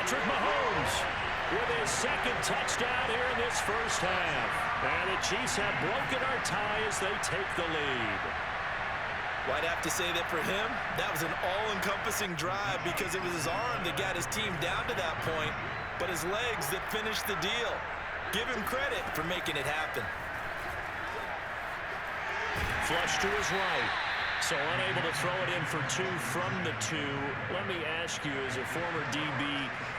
Patrick Mahomes with his second touchdown here in this first half. And the Chiefs have broken our tie as they take the lead. Well, I'd have to say that for him, that was an all-encompassing drive because it was his arm that got his team down to that point, but his legs that finished the deal. Give him credit for making it happen. Flush to his right. So unable to throw it in for two from the two. Let me ask you, as a former DB,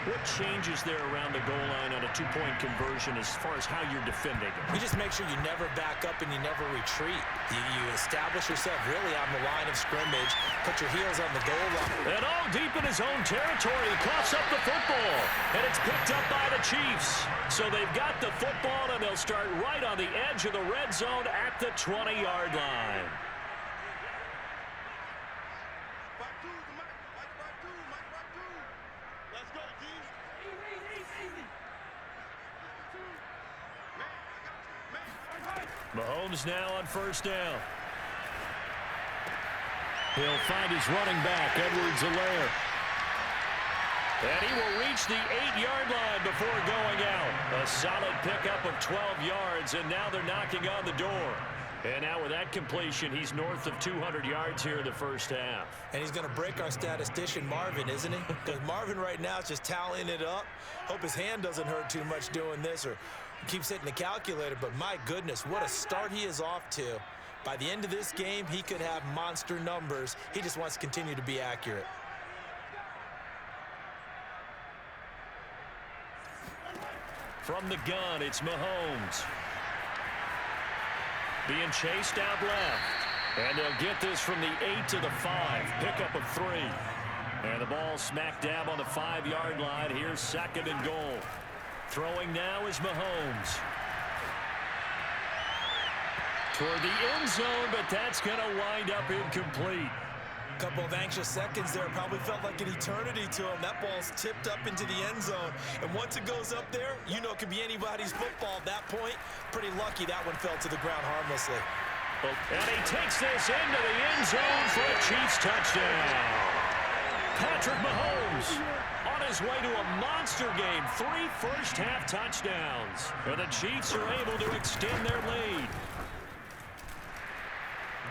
what changes there around the goal line on a two-point conversion as far as how you're defending it? You just make sure you never back up and you never retreat. You establish yourself really on the line of scrimmage, put your heels on the goal line. And all deep in his own territory, he coughs up the football. And it's picked up by the Chiefs. So they've got the football, and they'll start right on the edge of the red zone at the 20-yard line. Mahomes now on first down. He'll find his running back, Edwards-Helaire. And he will reach the 8-yard line before going out. A solid pickup of 12 yards, and now they're knocking on the door. And now with that completion, he's north of 200 yards here in the first half. And he's going to break our statistician, Marvin, isn't he? Because Marvin right now is just tallying it up. Hope his hand doesn't hurt too much doing this or keeps hitting the calculator. But my goodness, what a start he is off to. By the end of this game, he could have monster numbers. He just wants to continue to be accurate. From the gun, it's Mahomes. Being chased out left. And they'll get this from the 8 to the 5. Pickup of 3. And the ball smack dab on the 5-yard line. Here's second and goal. Throwing now is Mahomes. Toward the end zone, but that's going to wind up incomplete. A couple of anxious seconds there. Probably felt like an eternity to him. That ball's tipped up into the end zone. And once it goes up there, you know it could be anybody's football at that point. Pretty lucky that one fell to the ground harmlessly. And he takes this into the end zone for a Chiefs touchdown. Patrick Mahomes on his way to a monster game. 3 first-half touchdowns. And the Chiefs are able to extend their lead.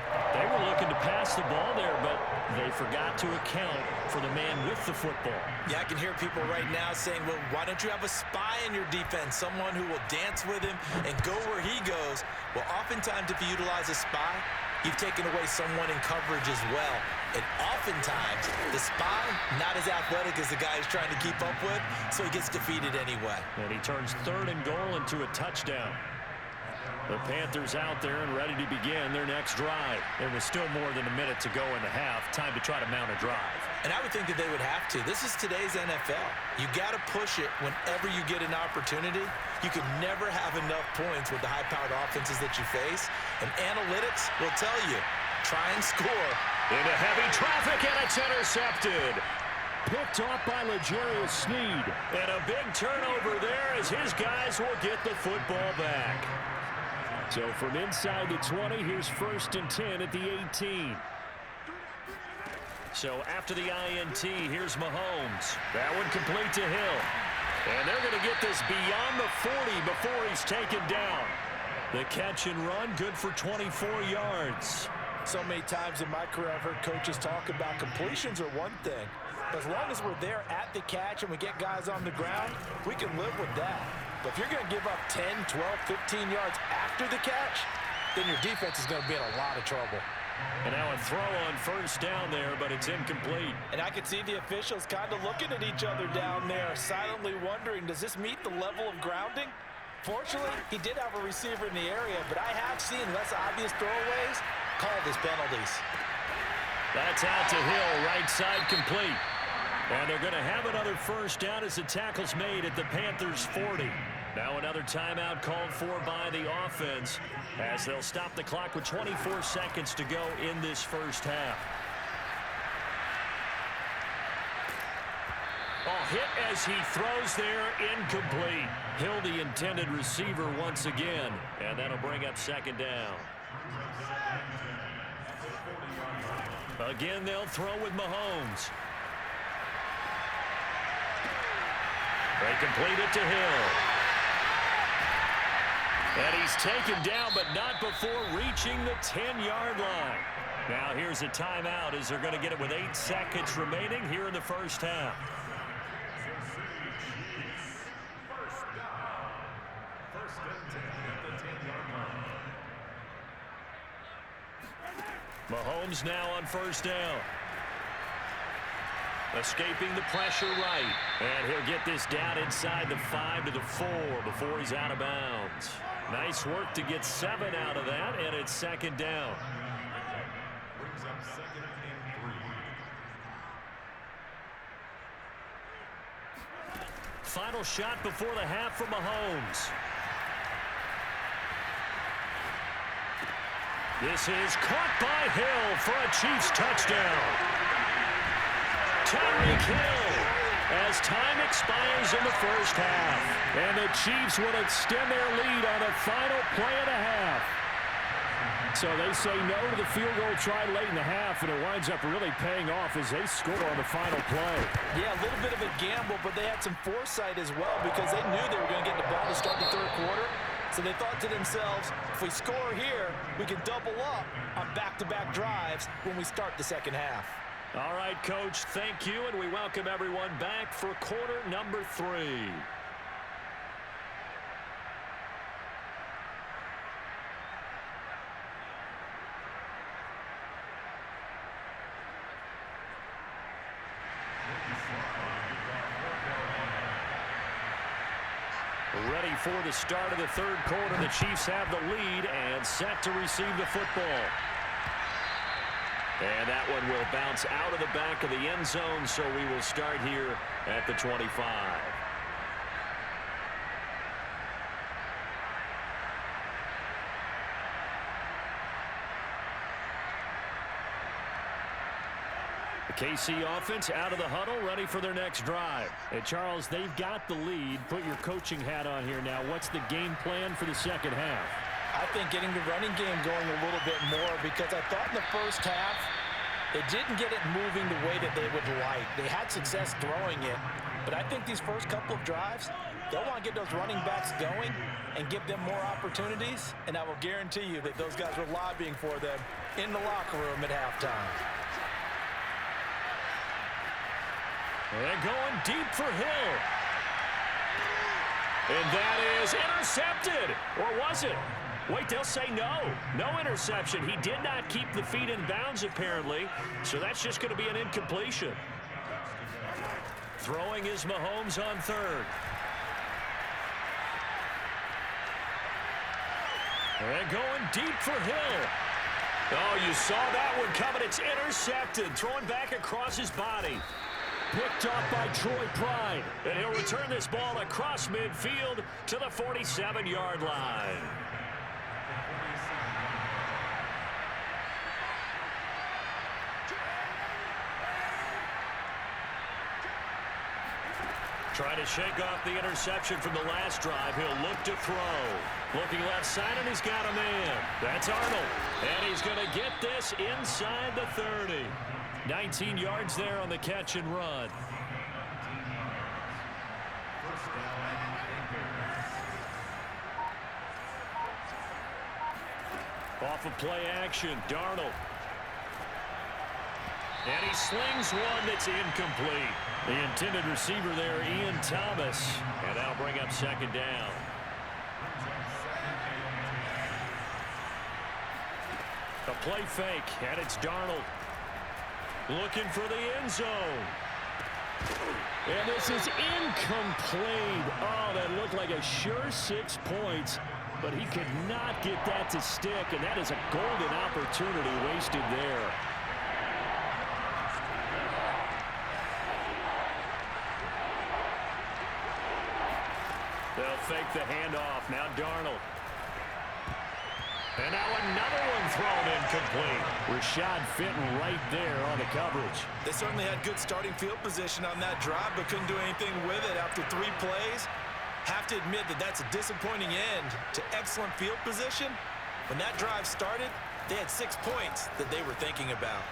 They were looking to pass the ball there, but they forgot to account for the man with the football. Yeah, I can hear people right now saying, well, why don't you have a spy in your defense, someone who will dance with him and go where he goes? Well, oftentimes if you utilize a spy, you've taken away someone in coverage as well. And oftentimes, the spy, not as athletic as the guy he's trying to keep up with, so he gets defeated anyway. And he turns 3rd and goal into a touchdown. The Panthers out there and ready to begin their next drive. There was still more than a minute to go in the half. Time to try to mount a drive. And I would think that they would have to. This is today's NFL. You got to push it whenever you get an opportunity. You can never have enough points with the high-powered offenses that you face. And analytics will tell you, try and score. Into heavy traffic, and it's intercepted. Picked off by L'Jarius Sneed. And a big turnover there as his guys will get the football back. So from inside the 20, here's 1st and 10 at the 18. So after the INT, here's Mahomes. That one complete to Hill. And they're going to get this beyond the 40 before he's taken down. The catch and run, good for 24 yards. So many times in my career, I've heard coaches talk about completions are one thing. But as long as we're there at the catch and we get guys on the ground, we can live with that. But if you're going to give up 10, 12, 15 yards after the catch, then your defense is going to be in a lot of trouble. And now a throw on first down there, but it's incomplete. And I could see the officials kind of looking at each other down there, silently wondering, does this meet the level of grounding? Fortunately, he did have a receiver in the area, but I have seen less obvious throwaways called as penalties. That's out to Hill, right side complete. And they're going to have another first down as the tackle's made at the Panthers' 40. Now another timeout called for by the offense as they'll stop the clock with 24 seconds to go in this first half. Hit as he throws there, incomplete. Hill, the intended receiver once again, and that'll bring up 2nd down. Again, they'll throw with Mahomes. They complete it to Hill. And he's taken down, but not before reaching the 10-yard line. Now here's a timeout as they're going to get it with 8 seconds remaining here in the first half. Mahomes now on first down. Escaping the pressure right. And he'll get this down inside the 5 to the 4 before he's out of bounds. Nice work to get 7 out of that, and it's second down. Brings up second and 3. Final shot before the half for Mahomes. This is caught by Hill for a Chiefs touchdown. Tyreek Hill as time expires in the first half. And the Chiefs will extend their lead on a final play and a half. So they say no to the field goal try late in the half, and it winds up really paying off as they score on the final play. Yeah, a little bit of a gamble, but they had some foresight as well because they knew they were going to get the ball to start the third quarter. So they thought to themselves, if we score here, we can double up on back-to-back drives when we start the second half. All right, Coach, thank you, and we welcome everyone back for quarter number 3. Ready for the start of the third quarter. The Chiefs have the lead and set to receive the football. And that one will bounce out of the back of the end zone, so we will start here at the 25. KC offense out of the huddle, ready for their next drive. And Charles, they've got the lead. Put your coaching hat on here now. What's the game plan for the second half? I think getting the running game going a little bit more because I thought in the first half they didn't get it moving the way that they would like. They had success throwing it, but I think these first couple of drives, they'll want to get those running backs going and give them more opportunities, and I will guarantee you that those guys were lobbying for them in the locker room at halftime. And going deep for Hill. And that is intercepted. Or was it? Wait, they'll say no. No interception. He did not keep the feet in bounds, apparently. So that's just going to be an incompletion. Throwing is Mahomes on third. And going deep for Hill. Oh, you saw that one coming. It's intercepted. Throwing back across his body. Picked off by Troy Pride. And he'll return this ball across midfield to the 47-yard line. Trying to shake off the interception from the last drive. He'll look to throw. Looking left side, and he's got a man. That's Arnold. And he's going to get this inside the 30. 19 yards there on the catch and run. Off of play action, Darnold. And he slings one that's incomplete. The intended receiver there, Ian Thomas. And that'll bring up second down. A play fake, and it's Darnold. Looking for the end zone. And this is incomplete. Oh, that looked like a sure 6 points, but he could not get that to stick, and that is a golden opportunity wasted there. They'll fake the handoff. Now Darnold. And now another one thrown incomplete. Rashad Fenton right there on the coverage. They certainly had good starting field position on that drive, but couldn't do anything with it after 3 plays. Have to admit that that's a disappointing end to excellent field position. When that drive started, they had 6 points that they were thinking about.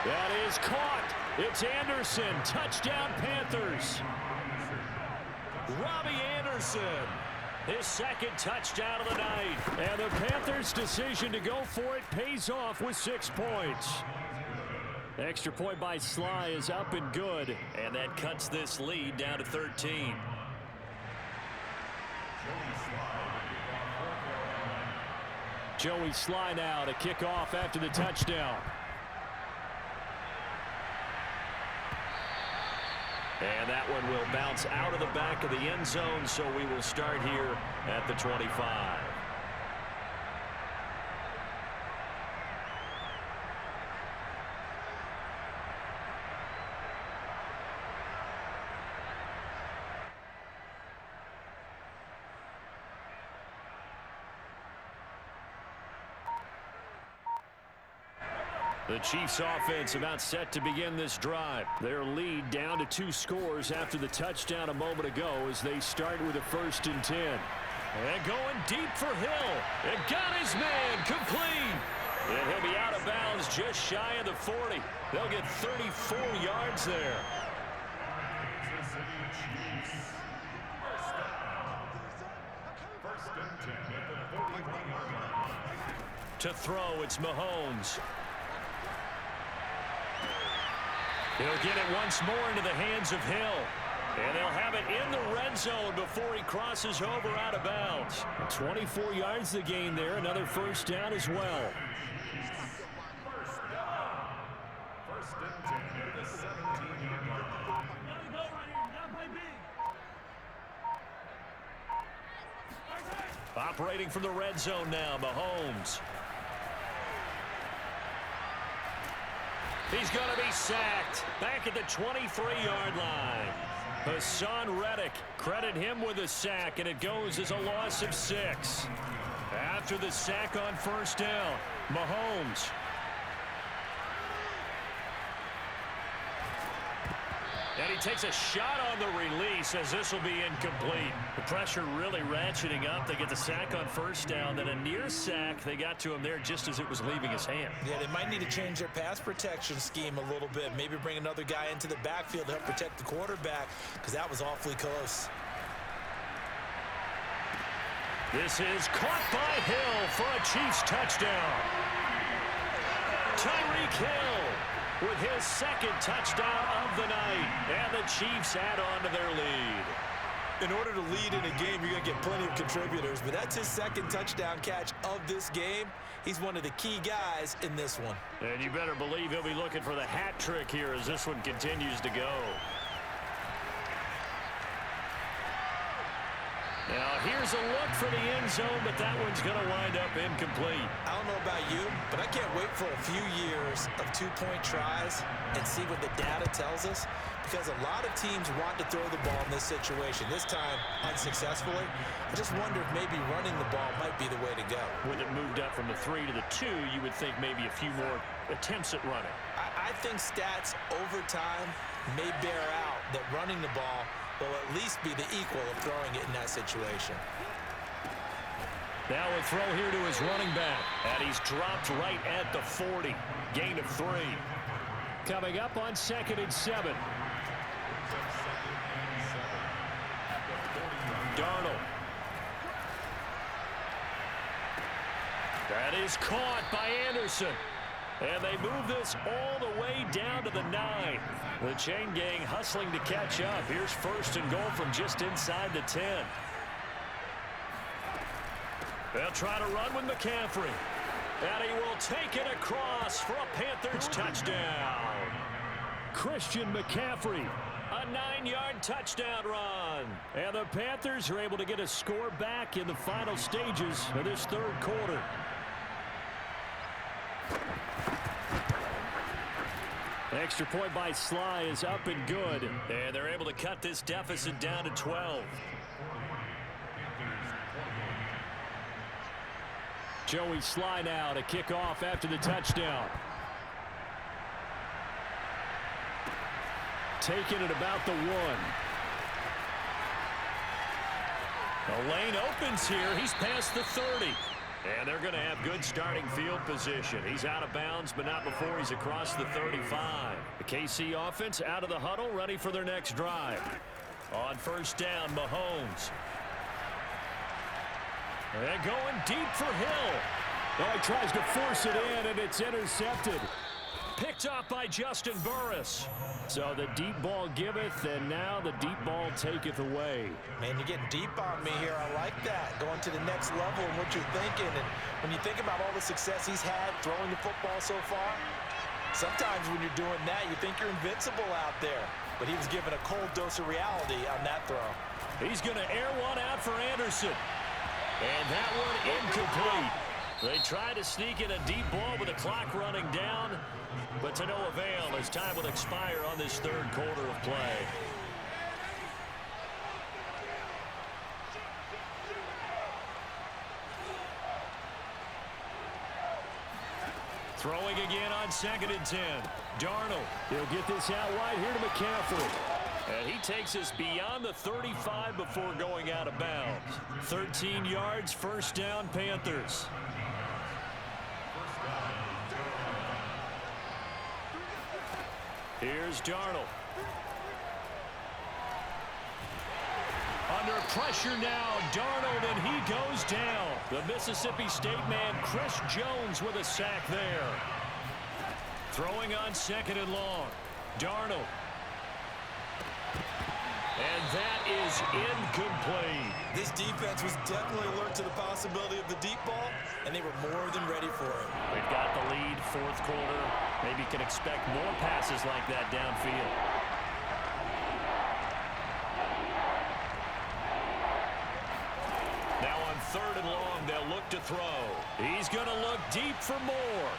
That is caught. It's Anderson. Touchdown, Panthers. Robbie Anderson. His second touchdown of the night. And the Panthers' decision to go for it pays off with 6 points. Extra point by Sly is up and good. And that cuts this lead down to 13. Joey Sly now to kick off after the touchdown. And that one will bounce out of the back of the end zone, so we will start here at the 25. The Chiefs offense about set to begin this drive. Their lead down to 2 scores after the touchdown a moment ago as they start with a 1st and 10. And going deep for Hill. And got his man complete. And he'll be out of bounds just shy of the 40. They'll get 34 yards there. To throw, it's Mahomes. He'll get it once more into the hands of Hill. And they'll have it in the red zone before he crosses over out of bounds. 24 yards the gain there. Another 1st down as well. First and 10 at the 17-yard line. Operating from the red zone now, Mahomes. He's going to be sacked back at the 23-yard line. Hassan Reddick, credit him with a sack, and it goes as a loss of 6. After the sack on 1st down, Mahomes. And he takes a shot on the release as this will be incomplete. The pressure really ratcheting up. They get the sack on 1st down. Then a near sack. They got to him there just as it was leaving his hand. Yeah, they might need to change their pass protection scheme a little bit. Maybe bring another guy into the backfield to help protect the quarterback because that was awfully close. This is caught by Hill for a Chiefs touchdown. Tyreek Hill with his 2nd touchdown of the night. And the Chiefs add on to their lead. In order to lead in a game, you're going to get plenty of contributors, but that's his 2nd touchdown catch of this game. He's one of the key guys in this one. And you better believe he'll be looking for the hat trick here as this one continues to go. Now, here's a look for the end zone, but that one's going to wind up incomplete. I don't know about you, but I can't wait for a few years of 2-point tries and see what the data tells us, because a lot of teams want to throw the ball in this situation. This time, unsuccessfully. I just wonder if maybe running the ball might be the way to go. With it moved up from the 3 to the 2, you would think maybe a few more attempts at running. I think stats over time may bear out that running the ball will at least be the equal of throwing it in that situation. Now a throw here to his running back. And he's dropped right at the 40. Gain of 3. Coming up on 2nd and 7. Darnold. That is caught by Anderson. And they move this all the way down to the 9. The chain gang hustling to catch up. Here's 1st and goal from just inside the 10. They'll try to run with McCaffrey. And he will take it across for a Panthers touchdown. Christian McCaffrey, a 9-yard touchdown run. And the Panthers are able to get a score back in the final stages of this 3rd quarter. Extra point by Sly is up and good. And they're able to cut this deficit down to 12. Joey Sly now to kick off after the touchdown. Taking it about the 1. A lane opens here. He's past the 30. And they're going to have good starting field position. He's out of bounds, but not before he's across the 35. The KC offense out of the huddle, ready for their next drive. On first down, Mahomes. And going deep for Hill. Oh, he tries to force it in, and it's intercepted. Picked off by Justin Burris. So the deep ball giveth, and now the deep ball taketh away. Man, you're getting deep on me here. I like that. Going to the next level and what you're thinking. And when you think about all the success he's had throwing the football so far, sometimes when you're doing that, you think you're invincible out there. But he was given a cold dose of reality on that throw. He's going to air one out for Anderson. And that one incomplete. They try to sneak in a deep ball with the clock running down, but to no avail as time will expire on this third quarter of play. Throwing again on 2nd and 10. Darnold. He'll get this out wide here to McCaffrey. And he takes us beyond the 35 before going out of bounds. 13 yards, first down, Panthers. Here's Darnold. Under pressure now, Darnold, and he goes down. The Mississippi State man, Chris Jones, with a sack there. Throwing on 2nd and long. Darnold. And that is incomplete. This defense was definitely alert to the possibility of the deep ball, and they were more than ready for it. We've got the lead, fourth quarter. Maybe can expect more passes like that downfield. Now on 3rd and long, they'll look to throw. He's going to look deep for more.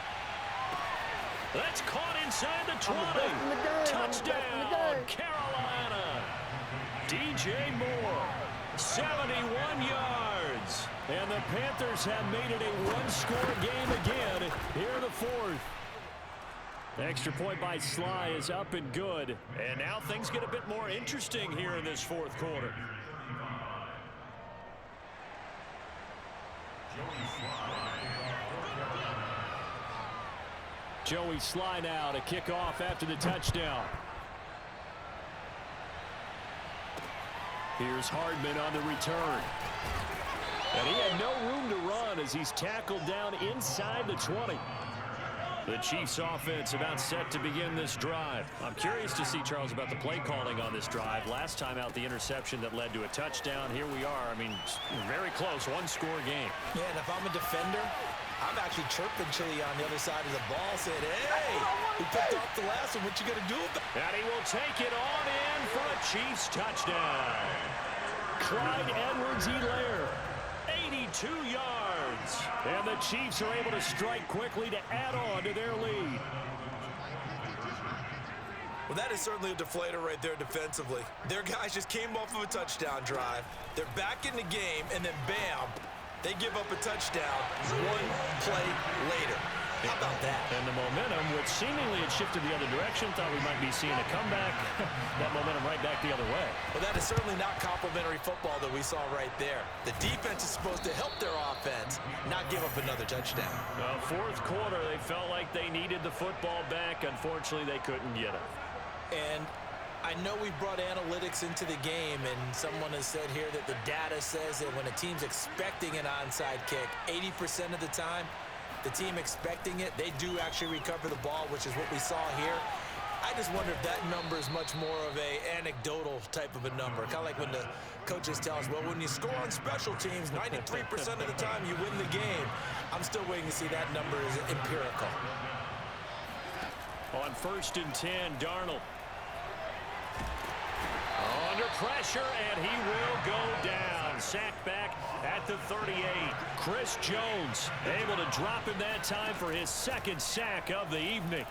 That's caught inside the 20. Touchdown, Carolina. DJ Moore, 71 yards. And the Panthers have made it a one-score game again here in the fourth. The extra point by Sly is up and good. And now things get a bit more interesting here in this fourth quarter. Joey Sly now to kick off after the touchdown. Here's Hardman on the return. And he had no room to run as he's tackled down inside the 20. The Chiefs offense about set to begin this drive. I'm curious to see, Charles, about the play calling on this drive. Last time out, the interception that led to a touchdown. Here we are. I mean, very close, one-score game. Yeah, and if I'm a defender, I'm actually chirping Chili on the other side of the ball, saying, hey, we picked off the last one. What you going to do with that? And he will take it on in for a Chiefs touchdown. Clyde Edwards-Helaire, 82 yards. And the Chiefs are able to strike quickly to add on to their lead. Well, that is certainly a deflator right there defensively. Their guys just came off of a touchdown drive. They're back in the game, and then bam, they give up a touchdown one play later. How about that? And the momentum, which seemingly had shifted the other direction, thought we might be seeing a comeback. That momentum right back the other way. Well, that is certainly not complimentary football that we saw right there. The defense is supposed to help their offense, not give up another touchdown. Fourth quarter, they felt like they needed the football back. Unfortunately, they couldn't get it. And I know we brought analytics into the game, and someone has said here that the data says that when a team's expecting an onside kick, 80% of the time, the team expecting it, they do actually recover the ball, which is what we saw here. I just wonder if that number is much more of a anecdotal type of a number. Kind of like when the coaches tell us, well, when you score on special teams, 93% of the time you win the game. I'm still waiting to see that number is empirical. On 1st and 10, Darnold. Under pressure, and he will go down. Sacked back at the 38. Chris Jones able to drop him that time for his second sack of the evening.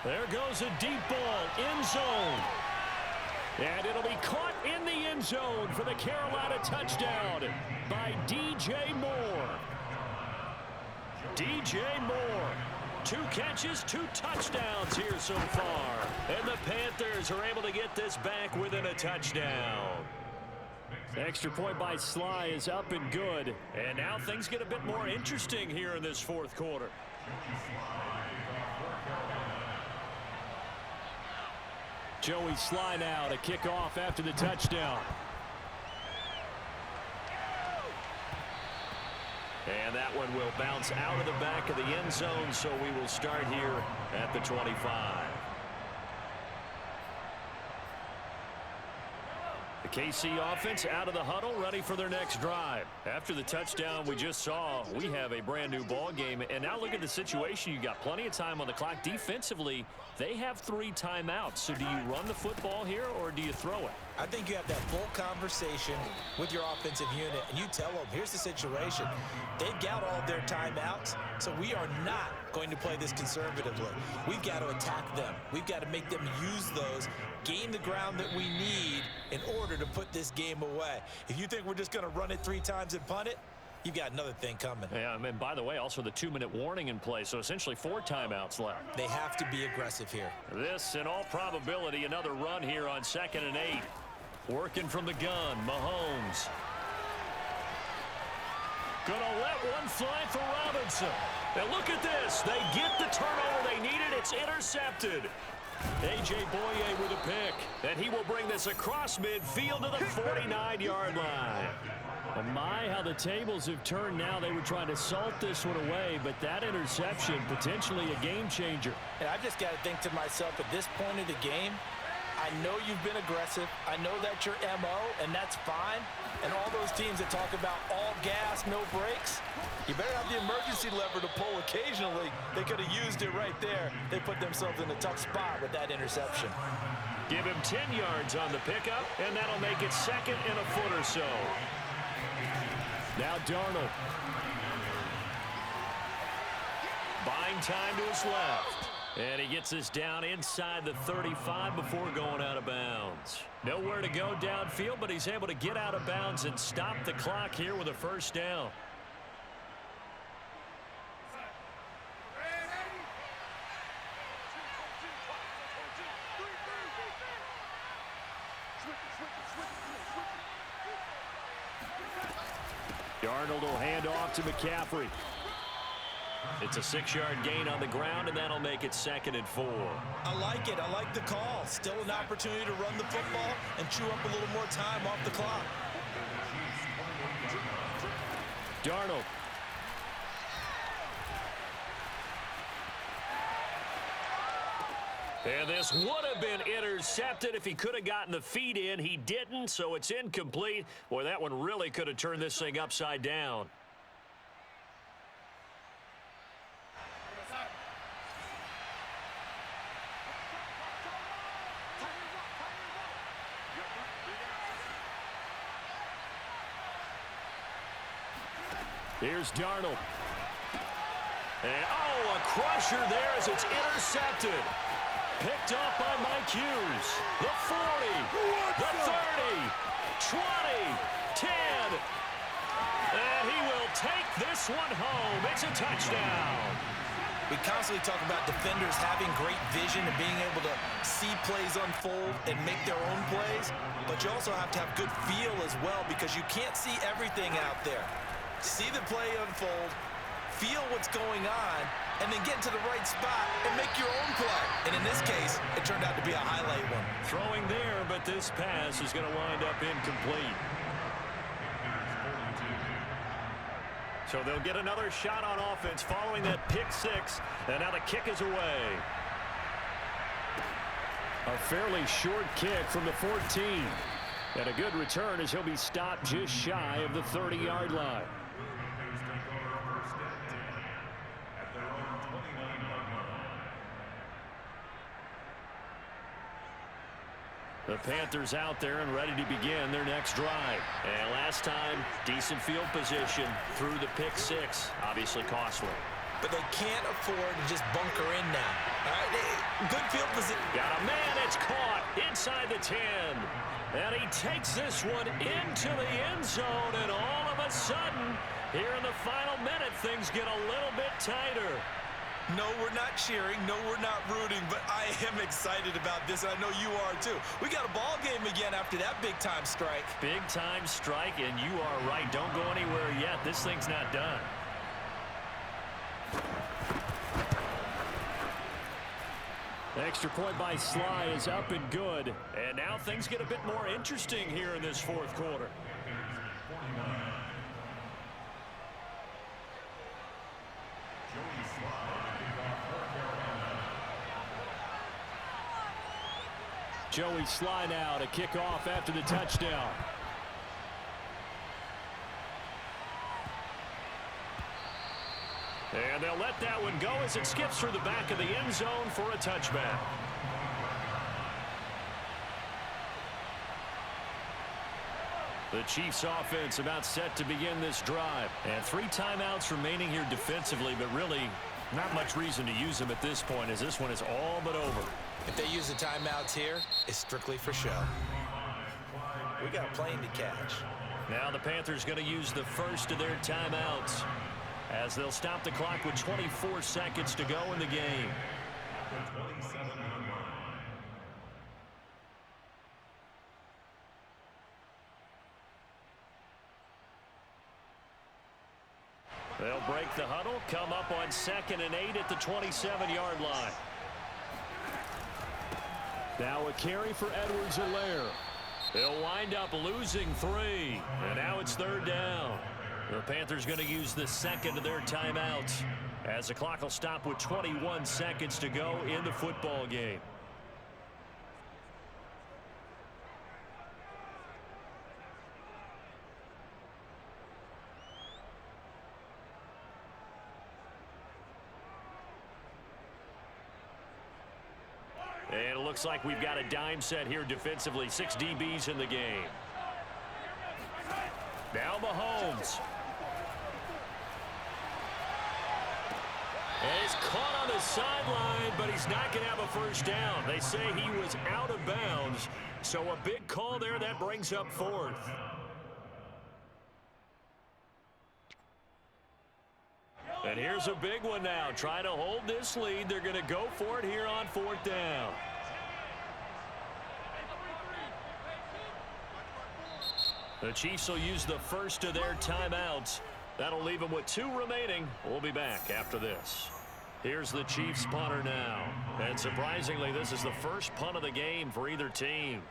There goes a deep ball, end zone. And it'll be caught in the end zone for the Carolina touchdown by DJ Moore. DJ Moore. 2 catches, 2 touchdowns here so far. And the Panthers are able to get this back within a touchdown. Extra point by Sly is up and good. And now things get a bit more interesting here in this fourth quarter. Joey Sly now to kick off after the touchdown. And that one will bounce out of the back of the end zone, so we will start here at the 25. The KC offense out of the huddle, ready for their next drive. After the touchdown we just saw, we have a brand new ball game. And now look at the situation. You got plenty of time on the clock. Defensively, they have 3 timeouts. So do you run the football here or do you throw it? I think you have that full conversation with your offensive unit, and you tell them, here's the situation. They've got all their timeouts, so we are not going to play this conservatively. We've got to attack them. We've got to make them use those, gain the ground that we need in order to put this game away. If you think we're just going to run it 3 times and punt it, you've got another thing coming. Yeah, and by the way, also the 2-minute warning in play, so essentially 4 timeouts left. They have to be aggressive here. This, in all probability, another run here on 2nd and 8. Working from the gun, Mahomes. Gonna let one fly for Robinson. Now look at this. They get the turnover they needed. It's intercepted. A.J. Boye with a pick. And he will bring this across midfield to the 49-yard line. Oh my, how the tables have turned now. They were trying to salt this one away, but that interception, potentially a game changer. And I've just got to think to myself, at this point of the game, I know you've been aggressive. I know that's your MO, and that's fine. And all those teams that talk about all gas, no brakes, you better have the emergency lever to pull occasionally. They could have used it right there. They put themselves in a tough spot with that interception. Give him 10 yards on the pickup, and that'll make it 2nd and a foot or so. Now Darnold. Buying time to his left. And he gets this down inside the 35 before going out of bounds. Nowhere to go downfield, but he's able to get out of bounds and stop the clock here with a first down. Darnold will hand off to McCaffrey. It's a 6-yard gain on the ground, and that'll make it 2nd and 4. I like it. I like the call. Still an opportunity to run the football and chew up a little more time off the clock. Darnold. And this would have been intercepted if he could have gotten the feet in. He didn't, so it's incomplete. Boy, that one really could have turned this thing upside down. Here's Darnold. And, oh, a crusher there as it's intercepted. Picked off by Mike Hughes. The 40, the 30, 20, 10. And he will take this one home. It's a touchdown. We constantly talk about defenders having great vision and being able to see plays unfold and make their own plays. But you also have to have good feel as well, because you can't see everything out there. See the play unfold, feel what's going on, and then get to the right spot and make your own play. And in this case, it turned out to be a highlight one. Throwing there, but this pass is going to wind up incomplete. So they'll get another shot on offense following that pick 6, and now the kick is away. A fairly short kick from the 14. And a good return as he'll be stopped just shy of the 30-yard line. The Panthers out there and ready to begin their next drive. And last time, decent field position through the pick 6. Obviously costly. But they can't afford to just bunker in now. All right, good field position. Got a man, it's caught inside the 10. And he takes this one into the end zone. And all of a sudden, here in the final minute, things get a little bit tighter. No, we're not cheering. No, we're not rooting, but I am excited about this. I know you are too. We got a ball game again after that big-time strike. Big-time strike, and you are right. Don't go anywhere yet. This thing's not done. The extra point by Sly is up and good. And now things get a bit more interesting here in this fourth quarter. Joey Sly now to kick off after the touchdown. And they'll let that one go as it skips through the back of the end zone for a touchback. The Chiefs offense about set to begin this drive. And 3 timeouts remaining here defensively, but really not much reason to use them at this point as this one is all but over. If they use the timeouts here, it's strictly for show. We got a plane to catch. Now the Panthers going to use the first of their timeouts as they'll stop the clock with 24 seconds to go in the game. They'll break the huddle, come up on 2nd and 8 at the 27-yard line. Now a carry for Edwards-Helaire. They'll wind up losing 3, and now it's 3rd down. The Panthers going to use the second of their timeouts as the clock will stop with 21 seconds to go in the football game. And it looks like we've got a dime set here defensively. 6 DBs in the game. Now Mahomes. And he's caught on the sideline, but he's not going to have a first down. They say he was out of bounds. So a big call there that brings up 4th. And here's a big one now. Trying to hold this lead. They're going to go for it here on 4th down. The Chiefs will use the first of their timeouts. That'll leave them with 2 remaining. We'll be back after this. Here's the Chiefs punter now. And surprisingly, this is the first punt of the game for either team.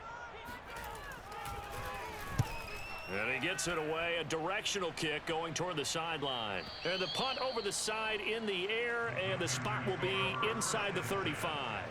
And he gets it away, a directional kick going toward the sideline. And the punt over the side in the air, and the spot will be inside the 35.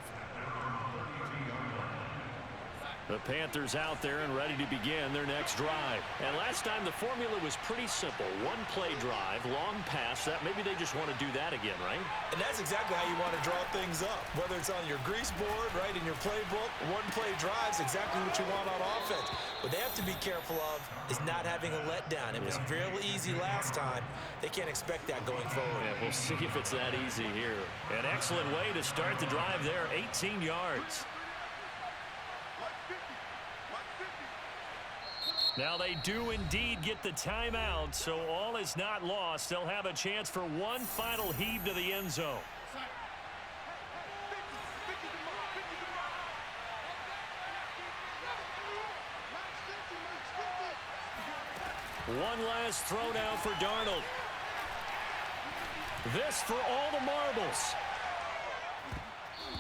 The Panthers out there and ready to begin their next drive. And last time the formula was pretty simple. 1-play drive, long pass. That maybe they just want to do that again, right? And that's exactly how you want to draw things up. Whether it's on your grease board, right, in your playbook, 1-play drives exactly what you want on offense. What they have to be careful of is not having a letdown. It was real easy last time. They can't expect that going forward. Yeah, we'll see if it's that easy here. An excellent way to start the drive there, 18 yards. Now they do indeed get the timeout, so all is not lost. They'll have a chance for one final heave to the end zone. One last throw now for Darnold. This for all the marbles.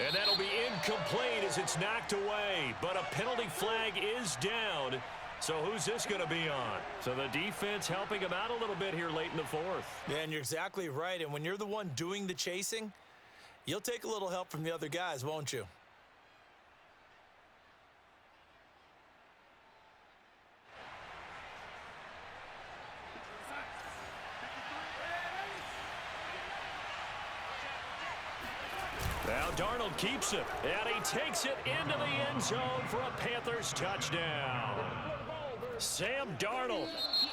And that'll be incomplete as it's knocked away, but a penalty flag is down. So who's this going to be on? So the defense helping him out a little bit here late in the 4th. Yeah, and you're exactly right. And when you're the one doing the chasing, you'll take a little help from the other guys, won't you? Now Darnold keeps it, and he takes it into the end zone for a Panthers touchdown. Sam Darnold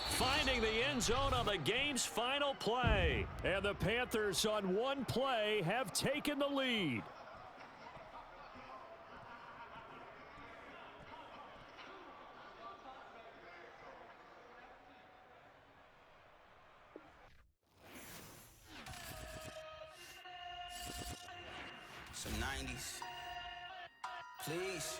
finding the end zone on the game's final play. And the Panthers on one play have taken the lead. some 90s. Please.